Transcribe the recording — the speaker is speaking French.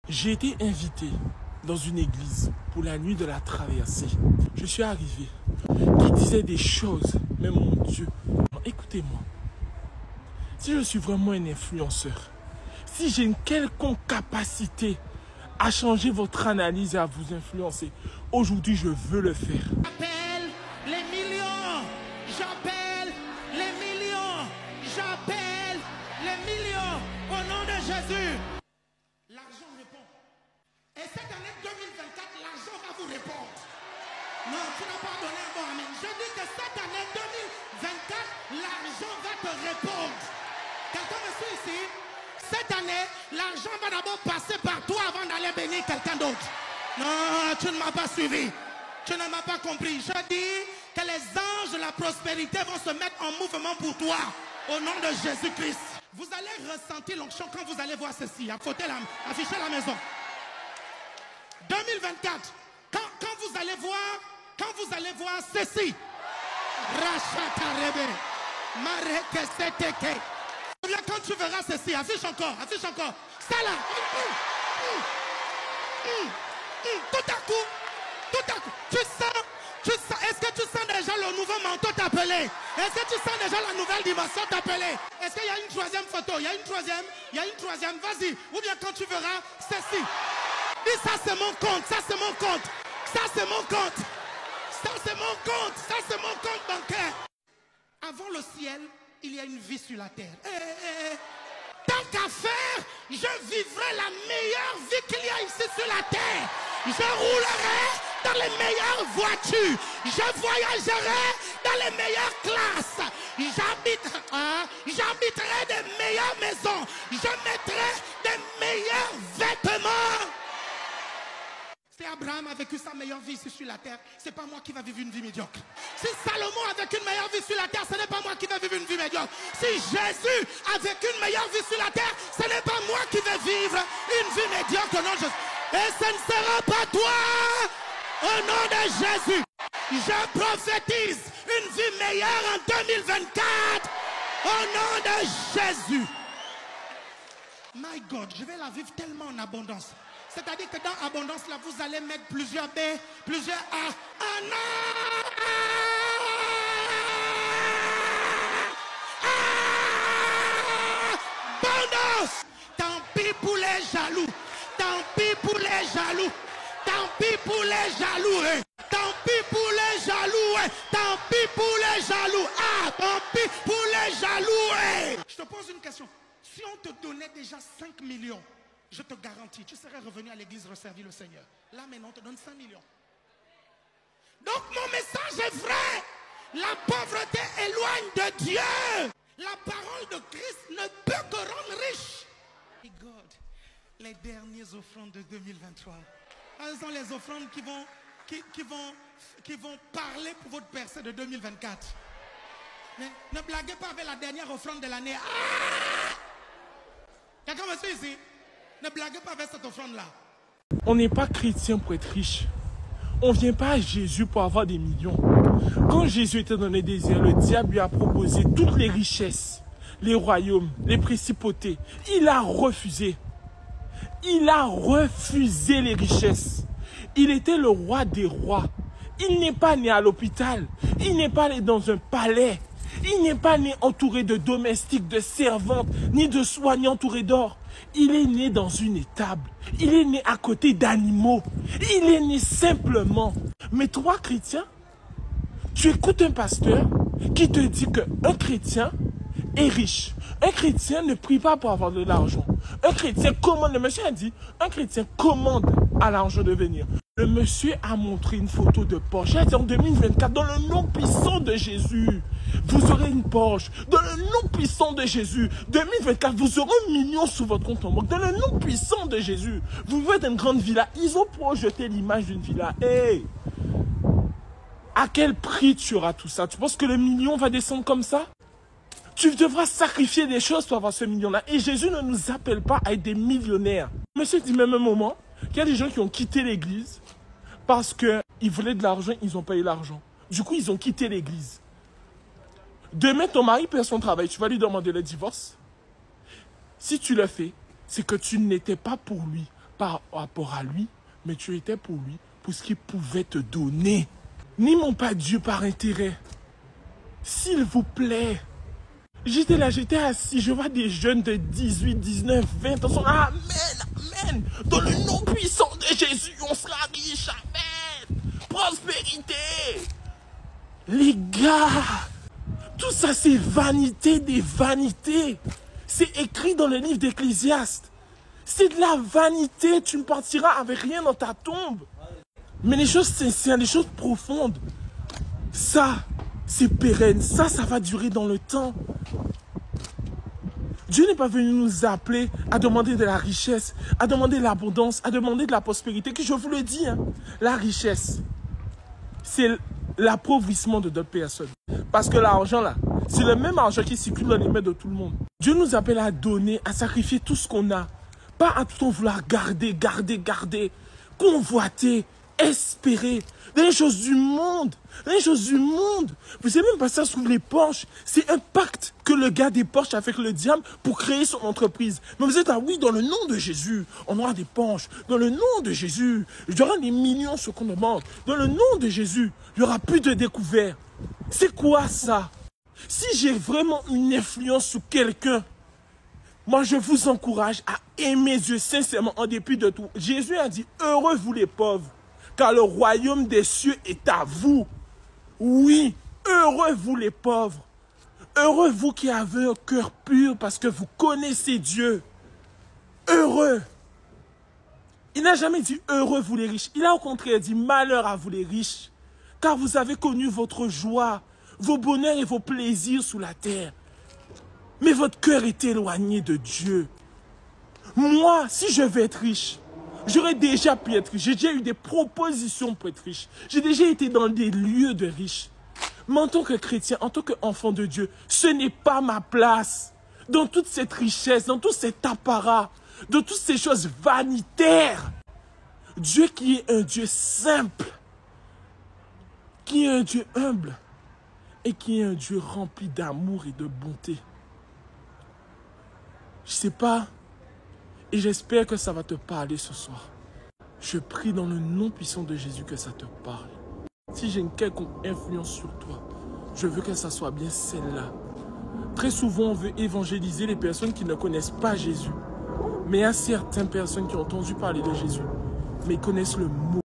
J'ai été invité dans une église pour la nuit de la traversée. Je suis arrivé, qui disait des choses, mais mon Dieu, écoutez-moi, si je suis vraiment un influenceur, si j'ai une quelconque capacité à changer votre analyse et à vous influencer, aujourd'hui je veux le faire. J'appelle les millions, j'appelle les millions, j'appelle les millions au nom de Jésus. L'argent répond. Et cette année 2024, l'argent va vous répondre. Non, tu n'as pas donné un bon amen. Je dis que cette année 2024, l'argent va te répondre. Quelqu'un me suit ici? Cette année, l'argent va d'abord passer par toi avant d'aller bénir quelqu'un d'autre. Non, tu ne m'as pas suivi. Tu ne m'as pas compris. Je dis que les anges de la prospérité vont se mettre en mouvement pour toi. Au nom de Jésus-Christ. Vous allez ressentir l'onction quand vous allez voir ceci. Affichez la maison. 2024. Quand vous allez voir ceci. Rachatarebe. Marekesteteke. Quand tu verras ceci, affiche encore. Ça là. Tout à coup, tu sens, est-ce que tu sens déjà le nouveau manteau t'appeler? Est-ce que tu sens déjà la nouvelle dimension t'appeler? Est-ce qu'il y a une troisième photo? Il y a une troisième, vas-y. Ou bien quand tu verras ceci. Dis ça c'est mon compte, ça c'est mon compte, ça c'est mon compte, ça c'est mon compte, ça c'est mon compte bancaire. Avant le ciel, il y a une vie sur la terre. Tant qu'à faire, je vivrai la meilleure vie qu'il y a ici sur la terre. Je roulerai dans les meilleures voitures. Je voyagerai dans les meilleures classes. J'habiterai des meilleures maisons. Je mettrai des meilleurs vêtements. Si Abraham a vécu sa meilleure vie ici sur la terre, c'est pas moi qui va vivre une vie médiocre. Si Salomon a vécu une meilleure vie sur la terre, ce n'est pas moi qui vais vivre une vie médiocre. Si Jésus a vécu une meilleure vie sur la terre, ce n'est pas moi qui vais vivre une vie médiocre. Non, et ce ne sera pas toi. Au nom de Jésus, je prophétise une vie meilleure en 2024. Au nom de Jésus. My God, je vais la vivre tellement en abondance. C'est-à-dire que dans abondance, là, vous allez mettre plusieurs B, plusieurs A. Abondance! Tant pis pour les jaloux. Tant pis pour les jaloux. Tant pis pour les jaloux. Hein. Tant pis pour les jaloux. Hein. Tant pis pour les jaloux. Ah, tant pis pour les jaloux. Hein. Je te pose une question. Si on te donnait déjà 5 millions, je te garantis, tu serais revenu à l'église resservir le Seigneur. Là maintenant, on te donne 5 millions. Donc mon message est vrai. La pauvreté éloigne de Dieu. La parole de Christ ne peut que rendre riche. Et God, les dernières offrandes de 2023. Elles sont les offrandes qui vont parler pour votre percée de 2024. Mais ne blaguez pas avec la dernière offrande de l'année. Ah! Quelqu'un me suit ici? Ne blaguez pas avec cette offrande-là. On n'est pas chrétien pour être riche. On ne vient pas à Jésus pour avoir des millions. Quand Jésus était dans les désirs, le diable lui a proposé toutes les richesses, les royaumes, les principautés. Il a refusé. Il a refusé les richesses. Il était le roi des rois. Il n'est pas né à l'hôpital. Il n'est pas né dans un palais. Il n'est pas né entouré de domestiques, de servantes, ni de soignants entourés d'or. Il est né dans une étable. Il est né à côté d'animaux. Il est né simplement. Mais toi, chrétien, tu écoutes un pasteur qui te dit qu'un chrétien est riche. Un chrétien ne prie pas pour avoir de l'argent. Un chrétien commande, le monsieur a dit, un chrétien commande à l'argent de venir. Le monsieur a montré une photo de Porsche. Il a dit en 2024, dans le nom puissant de Jésus, vous aurez une Porsche. Dans le nom puissant de Jésus, 2024, vous aurez 1 million sur votre compte en banque. Dans le nom puissant de Jésus, vous voulez une grande villa. Ils ont projeté l'image d'une villa. Hey! À quel prix tu auras tout ça? Tu penses que le million va descendre comme ça? Tu devras sacrifier des choses pour avoir ce million-là. Et Jésus ne nous appelle pas à être des millionnaires. Monsieur dit même un moment qu'il y a des gens qui ont quitté l'église parce qu'ils voulaient de l'argent, ils n'ont pas eu l'argent. Du coup, ils ont quitté l'église. Demain, ton mari perd son travail, tu vas lui demander le divorce. Si tu le fais, c'est que tu n'étais pas pour lui par rapport à lui, mais tu étais pour lui, pour ce qu'il pouvait te donner. N'aimons pas Dieu par intérêt. S'il vous plaît. J'étais là, j'étais assis, je vois des jeunes de 18, 19, 20 ans. Amen, amen. Dans le nom puissant de Jésus, on sera riche. Amen. Prospérité. Les gars, tout ça c'est vanité des vanités. C'est écrit dans le livre d'Ecclésiaste. C'est de la vanité, tu ne partiras avec rien dans ta tombe. Mais les choses sincères, les choses profondes, ça, c'est pérenne. Ça va durer dans le temps. Dieu n'est pas venu nous appeler à demander de la richesse, à demander de l'abondance, à demander de la prospérité. Que je vous le dis, hein, la richesse, c'est l'appauvrissement de d'autres personnes. Parce que l'argent, là, c'est le même argent qui circule dans les mains de tout le monde. Dieu nous appelle à donner, à sacrifier tout ce qu'on a. Pas à tout le temps vouloir garder, convoiter, espérer. Dans les choses du monde. Dans les choses du monde. Vous savez même pas ça sous les Porsche. C'est un pacte que le gars des Porsche a fait avec le diable pour créer son entreprise. Mais vous êtes là, oui, dans le nom de Jésus, on aura des Porsche. Dans le nom de Jésus, il y aura des millions sur qu'on demande. Dans le nom de Jésus, il n'y aura plus de découvertes. C'est quoi ça? Si j'ai vraiment une influence sur quelqu'un, moi, je vous encourage à aimer Dieu sincèrement en dépit de tout. Jésus a dit, heureux vous les pauvres, car le royaume des cieux est à vous. Oui, heureux vous les pauvres. Heureux vous qui avez un cœur pur parce que vous connaissez Dieu. Heureux. Il n'a jamais dit heureux vous les riches. Il a au contraire dit malheur à vous les riches, car vous avez connu votre joie, vos bonheurs et vos plaisirs sous la terre. Mais votre cœur est éloigné de Dieu. Moi, si je veux être riche, j'aurais déjà pu être riche. J'ai déjà eu des propositions pour être riche. J'ai déjà été dans des lieux de riches. Mais en tant que chrétien, en tant qu'enfant de Dieu, ce n'est pas ma place. Dans toute cette richesse, dans tout cet apparat, dans toutes ces choses vanitaires. Dieu qui est un Dieu simple, qui est un Dieu humble et qui est un Dieu rempli d'amour et de bonté. Je ne sais pas, et j'espère que ça va te parler ce soir. Je prie dans le nom puissant de Jésus que ça te parle. Si j'ai une quelconque influence sur toi, je veux que ça soit bien celle-là. Très souvent, on veut évangéliser les personnes qui ne connaissent pas Jésus. Mais il y a certaines personnes qui ont entendu parler de Jésus, mais ils connaissent le mot.